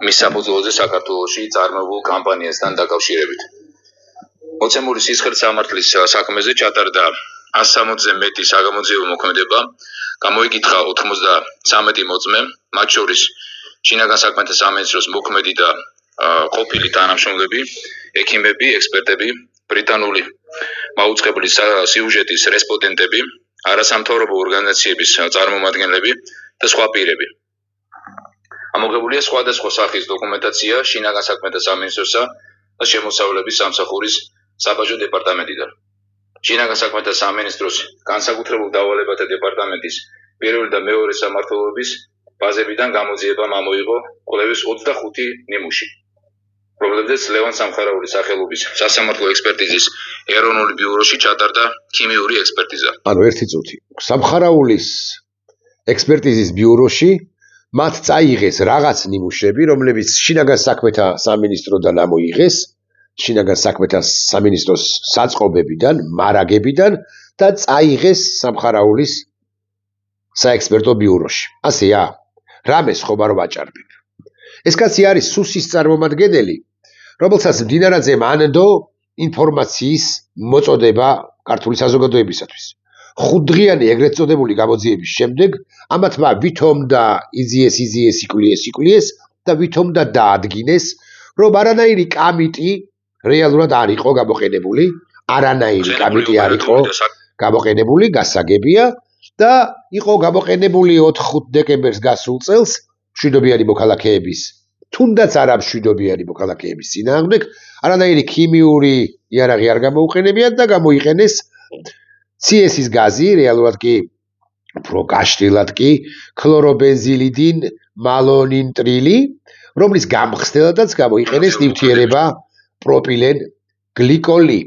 მის საფუძველზე საქართველოში წარმოებულ კამპანიასთან დაკავშირებით. მოცემული სისხლსამართლის საქმეზე ჩატარდა 160-ზე მეტი საგამოძიებო მოქმედება, გამოიკითხა 93 მოწმე, მათ შორის შინაგან საქმეთა სამინისტროს მოქმედი და ყოფილი თანამშრომლები, ექიმები, ექსპერტები, ბრიტანული მაუწყებლის სიუჟეტის რესპონდენტები, არასამთავრობო ორგანიზაციების წარმომადგენლები და სხვა პირები. ამოღებულია სხვადასხვა სახის დოკუმენტაცია შინაგან საქმეთა სამინისტროსა და შემოსავლების სამსახურის საბაჟო დეპარტამენტიდან. შინაგან საქმეთა სამინისტროს განსაკუთრებულ დავალებათა დეპარტამენტის პირველი და მეორე სამმართველობის ბაზებიდან გამოძიებამ ამოიღო კვლევის 25 ნიმუში, რომლებზეც ლევან სამხარაულის სახელობის სასამართლო ექსპერტიზის ეროვნული ბიუროში ჩატარდა ქიმიური ექსპერტიზა. ანუ ერთი წუთი. სამხარაულის ექსპერტიზის ბიუროში მათ წაიღეს რაღაც ნიმუშები, რომლებიც შინაგან საქმეთა სამინისტროდან ამოიღეს, შინაგან საქმეთა სამინისტროს საწყობებიდან, მარაგებიდან და წაიღეს სამხარაულის საექსპერტო ბიუროში. ასეა, რამეს ხომ არ ვაჭარბებ. ეს კაცი არის სუსის წარმომადგენელი, რომელსაც მდინარაძემ ანდო ინფორმაციის მოწოდება ქართული საზოგადოებისათვის. 5 დღიანი ეგრეთ წოდებული გამოძიების შემდეგ ამათმა ვითომ და იკვლიეს და ვითომ და დაადგინეს, რომ არანაირი კამიტი რეალურად არ იყო გამოყენებული, არანაირი კამიტი არ იყო გამოყენებული, გასაგებია და იყო გამოყენებული 4 დეკემბერს გასულ წელს მშვიდობიანი მოქალაქეების, თუნდაც არა მშვიდობიანი მოქალაქეების წინააღმდეგ, არანაირი ქიმიური იარაღი არ გამოუყენებიათ და გამოიყენეს CS-ის გაზი, რეალურად კი უფრო გაშლილად კი ქლორობენზილიდინ მალონინტრილი, რომლის გამხსნელადაც გამოიყენეს ნივთიერება პროპილენ გლიკოლი.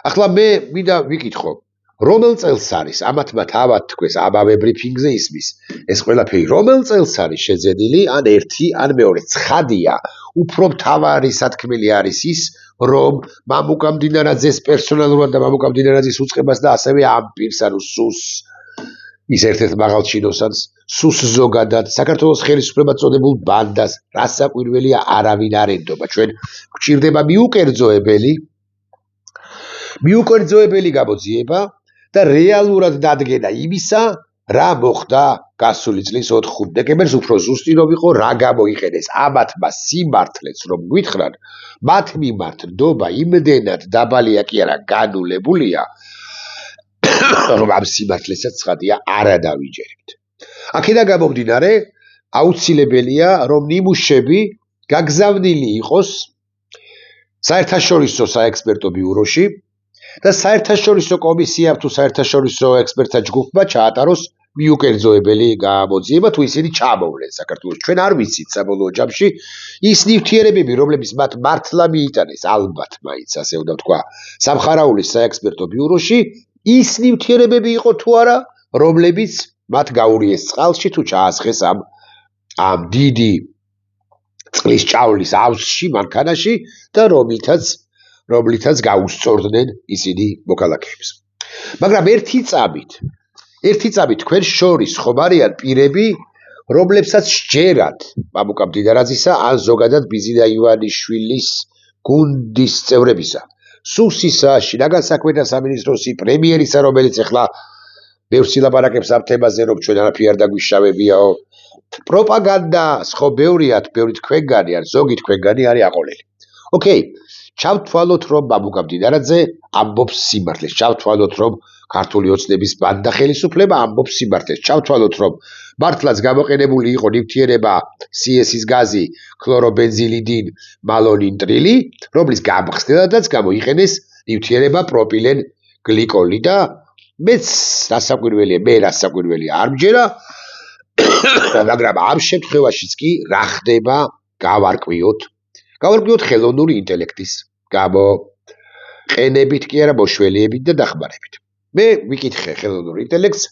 ახლა მე მინდა ვიკითხო, რომელ წელს არის ამათმა თავად თქვეს ამავე ბრიფინგზე ისმის ეს ყველაფერი რომელ წელს არის შეძენილი, ან ერთი ან მეორე. ცხადია, უფრო მთავარი სათქმელი არის ის, რომ მამუკა მდინარაძეს პერსონალურად და მამუკა მდინარაძის უწყებას და ასევე ამ პირს, ანუ სუს ის ერთ-ერთ მაღალ ჩინოსანს, სუს ზოგადად საქართველოს ხელისუფლებად წოდებულ ბანდას, რასაკვირველია არავინ არ ენდობა. ჩვენ გვჭირდება მიუკერძოებელი გამოძიება და რეალურად დადგენა იმისა, რა მოხდა გასული წლის 4 დეკემბერს, უფრო ზუსტი რომ იყო, რა გამოიყენეს ამათმა სიმართლეც რომ გვითხრან, მათ მიმართ ნდობა იმდენად დაბალია კი არა განულებულია, რომ ამ სიმართლესაც ცხადია არა დავიჯერებთ. აქედან გამომდინარე, აუცილებელია, რომ ნიმუშები გაგზავნილი იყოს საერთაშორისო საექსპერტო ბიუროში და საერთაშორისო კომისიამ თუ საერთაშორისო ექსპერტთა ჯგუფმა ჩაატაროს მიუკერძოებელი გამოძიება, თუ ისინი ჩამოვლენ საქართველოს. ჩვენ არ ვიცით საბოლოო ჯამში ის ნივთიერებები, რომლებიც მათ მართლა მიიტანეს, ალბათ მაინც ასე უნდა ვთქვა, სამხარაულის საექსპერტო ბიუროში, ის ნივთიერებები იყო თუ არა, რომლებიც მათ გაურიეს წყალში თუ ჩაასხეს ამ დიდი წყლის ჭავლის ავსში, მანქანაში და რომლითაც გაუსწორდნენ ისინი მოქალაქეებს. მაგრამ ერთი წამით თქვენ შორის ხომ არიან პირები, რომლებსაც სჯერათ მამუკა მდიდარაძისა ან ზოგადად ბიზინა ივანიშვილის გუნდის წევრებისა, სუსისა, შინაგან საქმეთა სამინისტროსი, პრემიერისა, რომელიც ახლა ბევრს ილაპარაკებს ამ თემაზე, რომ ჩვენ არაფერი არ დაგვიშავებიაო. პროპაგანდას ხო ბევრიათ, ბევრი თქვენგანი ან ზოგი თქვენგანი არის აყოლელი. ოკეი, ჩავთვალოთ, რომ მამუკა მდიდარაძე ამბობს სიმართლეს, ჩავთვალოთ, რომ ქართული ოცნების ბანდა ხელისუფლება ამბობს სიმართლეს, ჩავთვალოთ, რომ მართლაც გამოყენებული იყო ნივთიერება CS-ის გაზი ქლორობენზილიდინ მალონინტრილი, რომლის გამხსნელადაც გამოიყენეს ნივთიერება პროპილენ გლიკოლი და მე რასაკვირველია არ მჯერა, მაგრამ ამ შემთხვევაშიც კი რა ხდება გავარკვიოთ ხელოვნური ინტელექტის გამოყენებით კი არა მოშველიებით და დახმარებით. მე ვიკითხე ხელოვნურ ინტელექტს,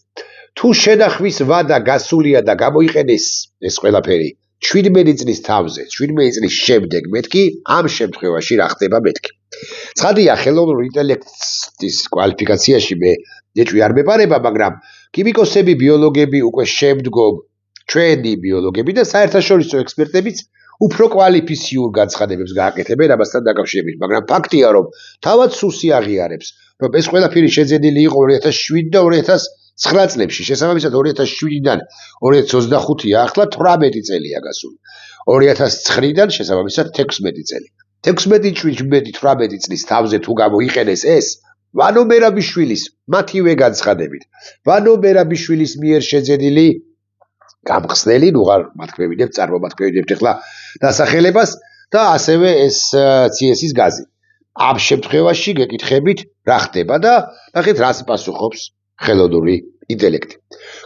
თუ შენახვის ვადა გასულია და გამოიყენეს ეს ყველაფერი 17 წლის თავზე, 17 წლის შემდეგ მეთქი, ამ შემთხვევაში რა ხდება მეთქი. ცხადია, ხელოვნურ ინტელექტის კვალიფიკაციაში მე ეჭვი არ მეპარება, მაგრამ ქიმიკოსები, ბიოლოგები უკვე შემდგომ ჩვენი ბიოლოგები და საერთაშორისო ექსპერტებიც უფრო კვალიფიციურ განცხადებებს გააკეთებენ ამასთან დაკავშირებით, მაგრამ ფაქტია, რომ თავად სუსი აღიარებს, რომ ეს ყველაფერი შეძენილი იყო 2007 და 2009 წლებში, შესაბამისად 2007-დან 2025-ია, ახლა 18 წელია გასული. 2009-დან შესაბამისად 16 წელი. 16-18 წლის თავზე თუ გამოიყენეს ეს, ვანო მერაბიშვილის მათივე განცხადებით, ვანო მერაბიშვილის მიერ შეძენილი გამხსნელი, ნუღარ მათქმევინებთ, წარმომათქმევინებთ ახლა დასახელებას და ასევე ეს CS-ის გაზი. ამ შემთხვევაში გეკითხებით, რა ხდება და ნახეთ რას პასუხობს ხელოვნური ინტელექტი.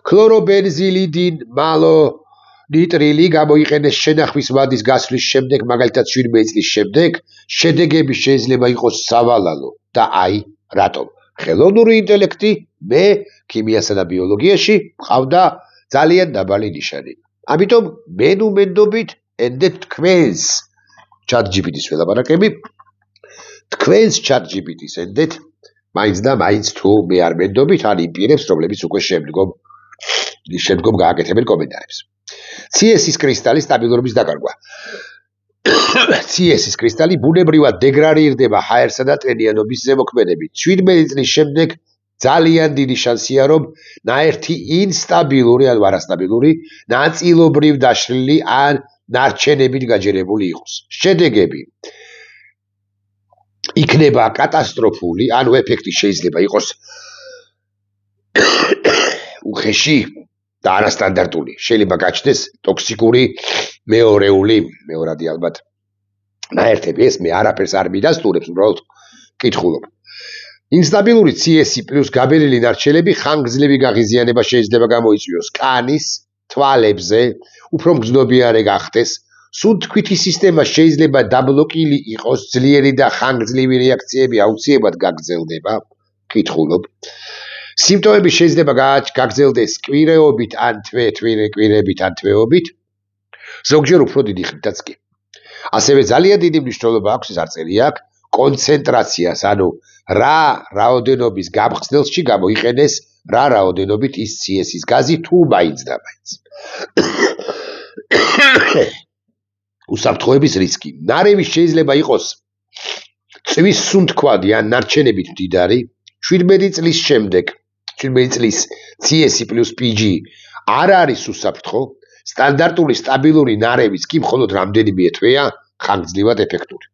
ქლორობენზილიდინ მალო ნიტრილი გამოიყენეს შენახვის ვადის გასვლის შემდეგ, მაგალითად 17 წლის შემდეგ, შედეგები შეიძლება იყოს სავალალო და აი რატომ? ხელოვნური ინტელექტი მე ქიმიასა და ბიოლოგიაში მყავდა ძალიან დაბალი ნიშანი. ამიტომ მე ნუ მენდობით ენდეთ თქვენს ChatGPT-ს ველაპარაკები. თქვენს ChatGPT-ს ენდეთ მაინც და მაინც თუ მე არ მენდობით ან იმ პირებს, რომლებიც უკვე შემდგომ გააკეთებენ კომენტარებს. CS-ის კრისტალის სტაბილურობის დაკარგვა. CS-ის კრისტალი ბუნებრივად დეგრადირდება ჰაერსა და ტენიანობის ზემოქმედებით. 17 წლის შემდეგ ძალიან დიდი შანსია, რომ ნაერთი ინსტაბილური ან არასტაბილური, ნაწილობრივ დაშლილი ან ნარჩენებით გაჯერებული იყოს. შედეგები იქნება კატასტროფული, ანუ ეფექტი შეიძლება იყოს უხეში და არასტანდარტული. შეიძლება გაჩნდეს ტოქსიკური მეორადი ალბათ ნაერთები. ეს მე არაფერს არ მიდასტურებს, უბრალოდ კითხულობ. ინსტაბილური CS პლუს გაბერილი ნარჩენები ხანგრძლივი გაღიზიანება შეიძლება გამოიწვიოს კანის, თვალებზე, უფრო მგრძნობიარე გახდეს. სუნთქვითი სისტემა შეიძლება დაბლოკილი იყოს, ძლიერი და ხანგრძლივი რეაქციები აუცილებლად გაგრძელდება. კითხულობ. სიმპტომები შეიძლება გაგრძელდეს კვირეობით ან თვეობით, ზოგჯერ უფრო დიდი ხნითაც კი. ასევე ძალიან დიდი მნიშვნელობა აქვს, ეს არ წერია აქ, კონცენტრაციას, ანუ რა რაოდენობის გამხსნელში გამოიყენეს რა რაოდენობით ის CS-ის გაზი თუ მაინც და მაინც. უსაფრთხოების რისკი. ნარევი შეიძლება იყოს წვის სუნთქვადი ან ნარჩენებით მდიდარი, 17 წლის შემდეგ, 17 წლის CS პლუს PG არ არის უსაფრთხო, სტანდარტული სტაბილური ნარევიც კი მხოლოდ რამდენიმე თვეა ხანგრძლივად ეფექტური.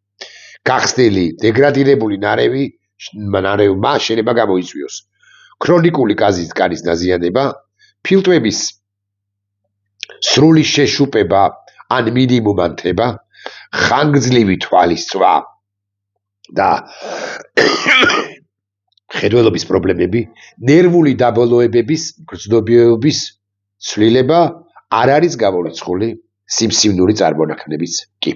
გახსნილი დეგრადირებული ნარევმა შეიძლება გამოიწვიოს ქრონიკული გაზის კანის დაზიანება, ფილტვების სრული შეშუპება ან მინიმუმ ანთება, ხანგრძლივი თვალის წვა და ხედველობის პრობლემები, ნერვული დაბოლოებების, გრძნობიობის ცვლილება არ არის გამორიცხული სიმსივნური წარმონაქმნების კი.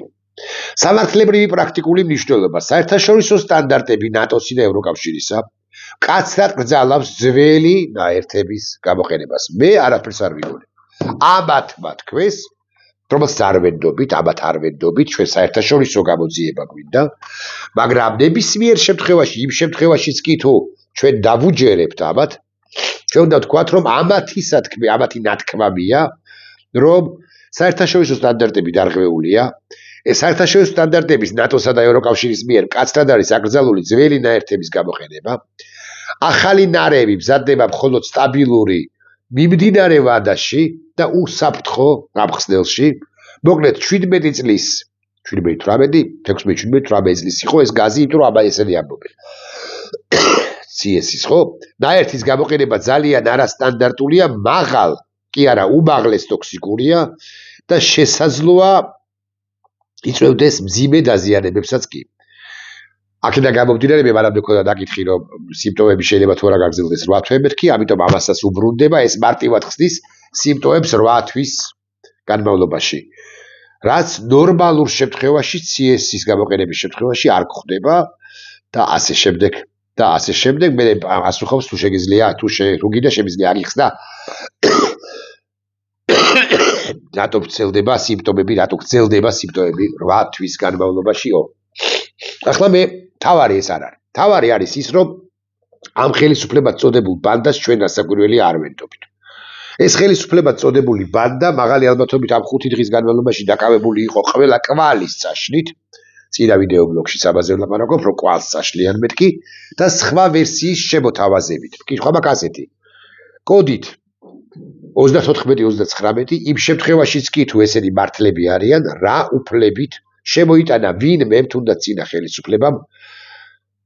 სამართლებრივი პრაქტიკული მნიშვნელობა. საერთაშორისო სტანდარტები ნატოსი და ევროკავშირისა მკაცრად კრძალავს ძველი ნაერთების გამოყენებას. მე არაფერს არ ვიგონებ. ამათმა თქვენს, რომელსაც არ ვენდობით, ჩვენ საერთაშორისო გამოძიება გვინდა, მაგრამ ნებისმიერ შემთხვევაში, იმ შემთხვევაშიც კი თუ ჩვენ დავუჯერებთ ამათ, ჩვენ უნდა ვთქვათ, რომ ამათი ნათქმამია, რომ საერთაშორისო სტანდარტები დარღვეულია. ეს საერთაშორისო სტანდარტების ნატოსა და ევროკავშირის მიერ მკაცრად არის აკრძალული ძველი ნაერთების გამოყენება. ახალი ნარევი მზადდება მხოლოდ სტაბილური მიმდინარე ვადაში და უსაფრთხო გამხსნელში. მოკლედ 17 წლის 16-18 წლის იყო ეს გაზი, იმიტომ რომ ესენი ამბობენ. CS-ის ხო? ნაერთის გამოყენება ძალიან არასტანდარტულია, მაღალ, კი არა, უმაღლეს ტოქსიკურია და შესაძლოა იწვევდეს მძიმე დაზიანებებსაც კი. აქედან გამომდინარე მე მანამდე მქონდა დაკითხი, რომ სიმპტომები შეიძლება თუ არა გაგრძელდეს 8 თვეებერქი, ამიტომ ამასაც უბრუნდება, ეს მარტივად ხსნის სიმპტომებს 8 თვის განმავლობაში. რაც ნორმალურ შემთხვევაში, CS-ის გამოყენების შემთხვევაში არ გვხდება და ასე შემდეგ, მე ასუხავს თუ შეგიძლია, თუ გინდა შემიძლია აღიხსნა რატო გრძელდება სიმპტომები 8 თვის განმავლობაშიო. ახლა მე თავარი ეს არ არის. თავარი არის ის, რომ ამ ხელისუფლებად წოდებულ ბანდას ჩვენ გასაკვირველი არ ვენდობით. ეს ხელისუფლებად წოდებული ბანდა მაღალი ალბათობით ამ 5 დღის განმავლობაში დაკავებული იყო ყველა კვალის წაშლით. წინა ვიდეო ბლოგში საბაზე ვლაპარაკობ, რომ კვალს წაშლიან მეთქი და სხვა ვერსიის შემოთავაზებით. კითხვა მაქვს ასეთი. კოდით 34-39 იმ შემთხვევაშიც კი თუ ესენი მართლები არიან, რა უფლებით შემოიტანა ვინმემ თუნდაც წინა ხელისუფლებამ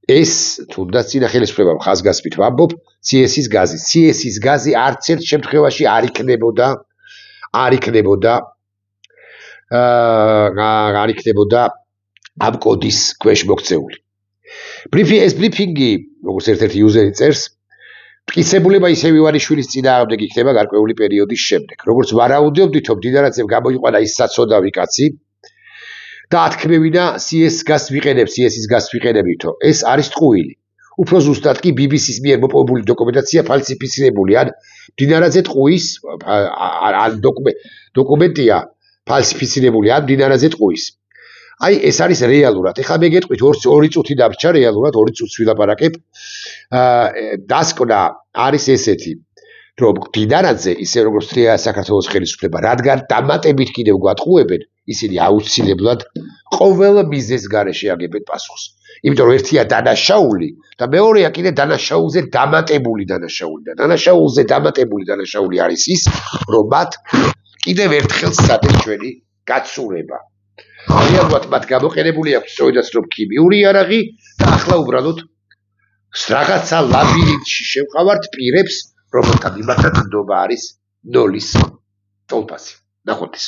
ეს თუნდაც წინა ხელისუფლებამ ხაზგასმით ვამბობ CS-ის გაზი. CS-ის გაზი არც ერთ შემთხვევაში არ იქნებოდა ამ კოდის ქვეშ მოქცეული. ეს ბრიფინგი, როგორც ერთ-ერთი იუზერი წერს, მტკიცებულება ისევ ივანიშვილის წინააღმდეგ იქნება გარკვეული პერიოდის შემდეგ. როგორც ვარაუდობდით, რომ მდიდარაძემ გამოიყვანა ის საწოდავი კაცი და ათქმევინა CS-ის გას ვიყენებითო. ეს არის ტყუილი. უფრო ზუსტად კი BBC-ის მიერ მოპოვებული დოკუმენტაცია ფალსიფიცირებული, ან მდიდარაძე ტყუის ან დოკუმენტია ფალსიფიცირებული, ან მდიდარაძე ტყუის. აი ეს არის რეალურად. ეხლა მე გეტყვით 2 წუთი დარჩა რეალურად 2 წუთს ვილაპარაკებ. დასკვნა არის ესეთი, რომ მდიდარაძე ისე როგორც საქართველოს ხელისუფლება, რადგან დამატებით კიდევ გვატყუებენ, ისინი აუცილებლად ყოველ მიზეზს გარეშე აგებენ პასუხს. იმიტომ რომ ერთია დანაშაული და მეორეა კიდე დანაშაულზე დამატებული დანაშაული და დანაშაულზე დამატებული დანაშაული არის ის, რომ მათ კიდევ ერთხელ სცადეს ჩვენი გაცურება. რეალურად მათ გამოყენებული აქვს სწორედაც რომ ქიმიური იარაღი და ახლა უბრალოდ რაღაცა ლაბირინთში შევყავართ პირებს, რომელთა მიმართაც ნდობა არის 0-ის ტოლფასი. ნახვამდის.